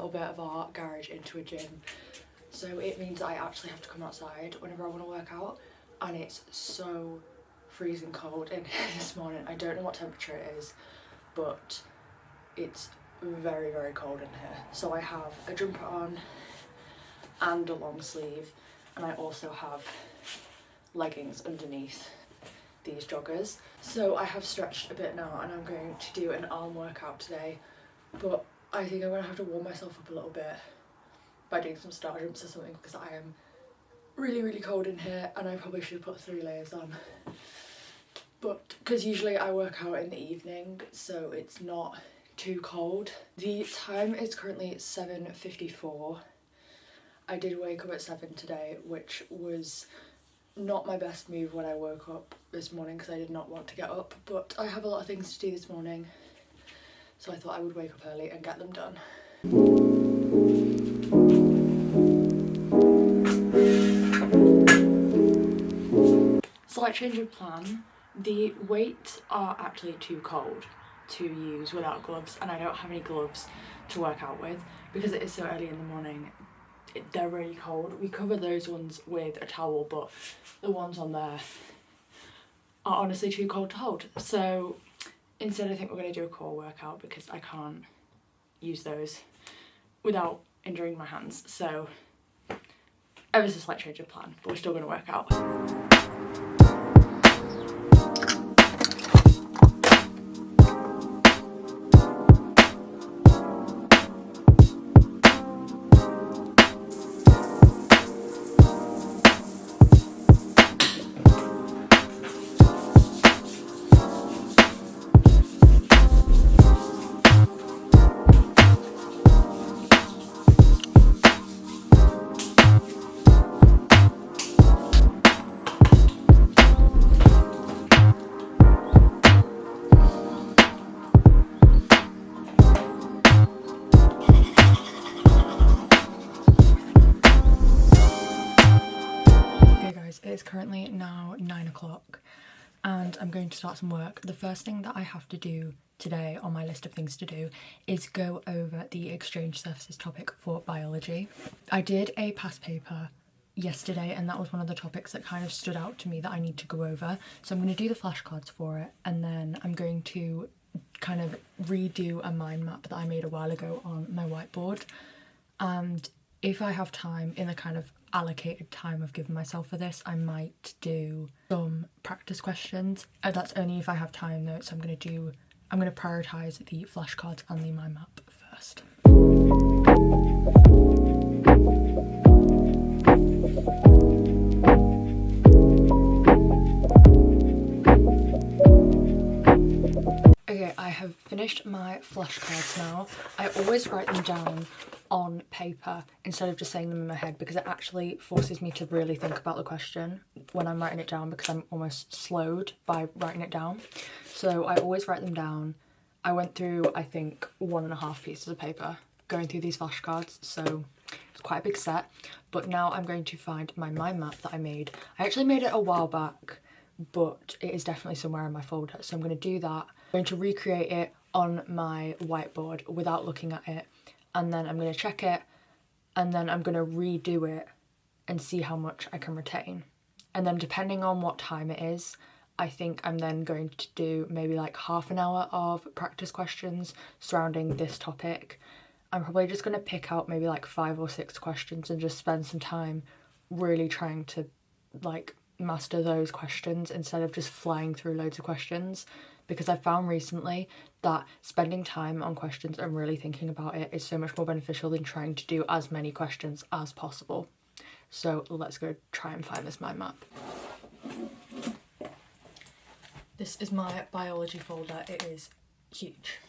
little bit of our garage into a gym, so it means I actually have to come outside whenever I want to work out, and it's so freezing cold in here this morning. I don't know what temperature it is, but it's very, very cold in here. So I have a jumper on and a long sleeve, and I also have leggings underneath these joggers. So I have stretched a bit now, and I'm going to do an arm workout today, but I think I'm going to have to warm myself up a little bit by doing some star jumps or something, because I am really, really cold in here, and I probably should have put 3 layers on. But because usually I work out in the evening, so it's not too cold. The time is currently 7:54. I did wake up at 7 today, which was not my best move when I woke up this morning because I did not want to get up, but I have a lot of things to do this morning, so I thought I would wake up early and get them done. Slight change of plan. The weights are actually too cold to use without gloves, and I don't have any gloves to work out with because it is so early in the morning. They're really cold. We cover those ones with a towel, but the ones on there are honestly too cold to hold. So instead I think we're going to do a core workout because I can't use those without injuring my hands. So ever so slight change of plan, but we're still going to work out. It's currently now 9 o'clock and I'm going to start some work. The first thing that I have to do today on my list of things to do is go over the exchange surfaces topic for biology. I did a past paper yesterday and that was one of the topics that kind of stood out to me that I need to go over. So I'm going to do the flashcards for it, and then I'm going to kind of redo a mind map that I made a while ago on my whiteboard. And if I have time in the kind of allocated time I've given myself for this, I might do some practice questions. That's only if I have time though, so I'm going to prioritise the flashcards and the mind map first. Okay, I have finished my flashcards now. I always write them down on paper instead of just saying them in my head because it actually forces me to really think about the question when I'm writing it down, because I'm almost slowed by writing it down. So I always write them down. I went through, I think, 1.5 pieces of paper going through these flashcards, so it's quite a big set. But now I'm going to find my mind map that I made. I actually made it a while back, but it is definitely somewhere in my folder, so I'm going to do that. I'm going to recreate it on my whiteboard without looking at it, and then I'm going to check it, and then I'm going to redo it and see how much I can retain. And then depending on what time it is, I think I'm then going to do maybe like half an hour of practice questions surrounding this topic. I'm probably just going to pick out maybe like 5 or 6 questions and just spend some time really trying to like master those questions instead of just flying through loads of questions, because I've found recently that spending time on questions and really thinking about it is so much more beneficial than trying to do as many questions as possible. So let's go try and find this mind map. This is my biology folder. It is huge.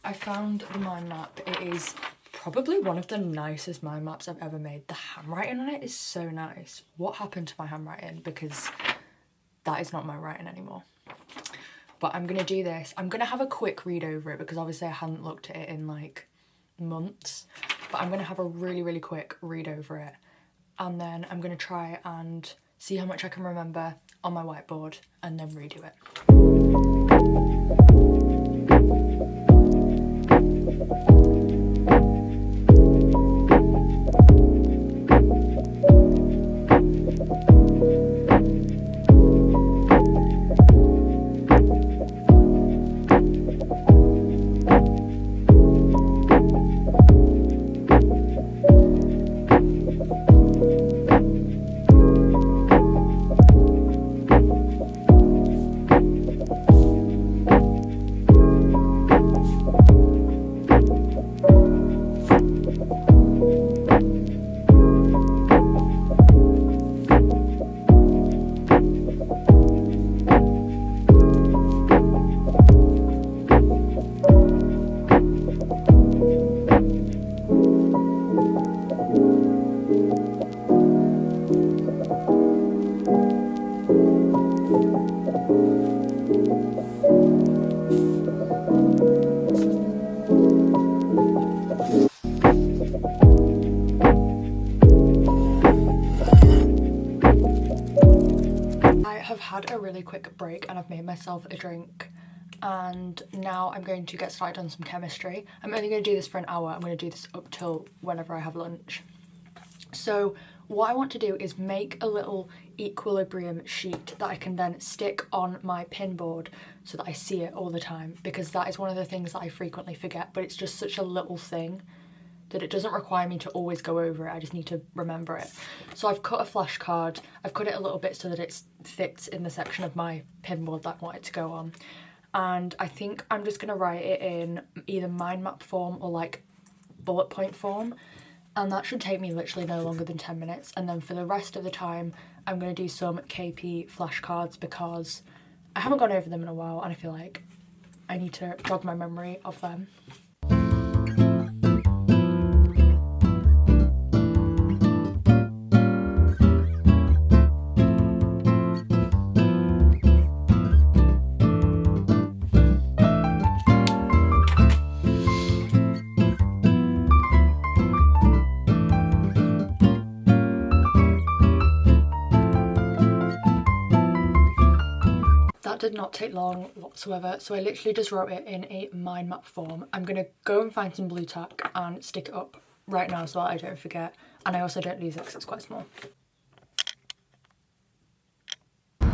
I found the mind map. It is probably one of the nicest mind maps I've ever made. The handwriting on it is so nice. What happened to my handwriting? Because that is not my writing anymore. But I'm going to do this. I'm going to have a quick read over it because obviously I hadn't looked at it in like months. But I'm going to have a really, really quick read over it. And then I'm going to try and see how much I can remember on my whiteboard, and then redo it. Had a really quick break and I've made myself a drink, and now I'm going to get started on some chemistry. I'm only going to do this for an hour. I'm going to do this up till whenever I have lunch. So what I want to do is make a little equilibrium sheet that I can then stick on my pin board so that I see it all the time, because that is one of the things that I frequently forget, but it's just such a little thing that it doesn't require me to always go over it. I just need to remember it. So I've cut a flashcard. I've cut it a little bit so that it fits in the section of my pinboard that I want it to go on. And I think I'm just going to write it in either mind map form or like bullet point form. And that should take me literally no longer than 10 minutes. And then for the rest of the time, I'm going to do some KP flashcards because I haven't gone over them in a while and I feel like I need to jog my memory of them. That did not take long whatsoever, so I literally just wrote it in a mind map form. I'm going to go and find some blue tack and stick it up right now so that I don't forget, and I also don't lose it because it's quite small. I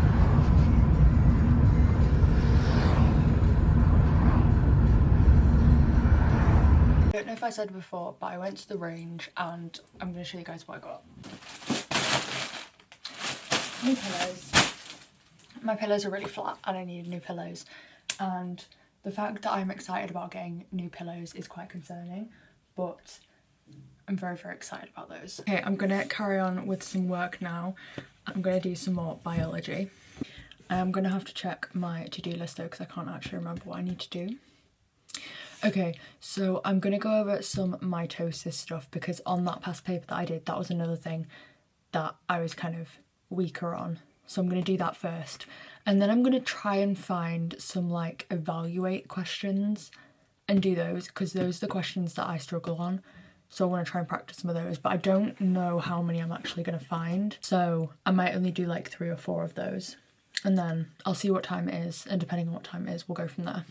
don't know if I said before, but I went to the range and I'm going to show you guys what I got. New pillows. My pillows are really flat and I need new pillows, and the fact that I'm excited about getting new pillows is quite concerning, but I'm very, very excited about those. Okay, I'm gonna carry on with some work now. I'm gonna do some more biology. I'm gonna have to check my to-do list though because I can't actually remember what I need to do. Okay, so I'm gonna go over some mitosis stuff because on that past paper that I did, that was another thing that I was kind of weaker on. So I'm going to do that first, and then I'm going to try and find some like evaluate questions and do those because those are the questions that I struggle on. So I want to try and practice some of those, but I don't know how many I'm actually going to find. So I might only do like 3 or 4 of those, and then I'll see what time it is, and depending on what time it is, we'll go from there.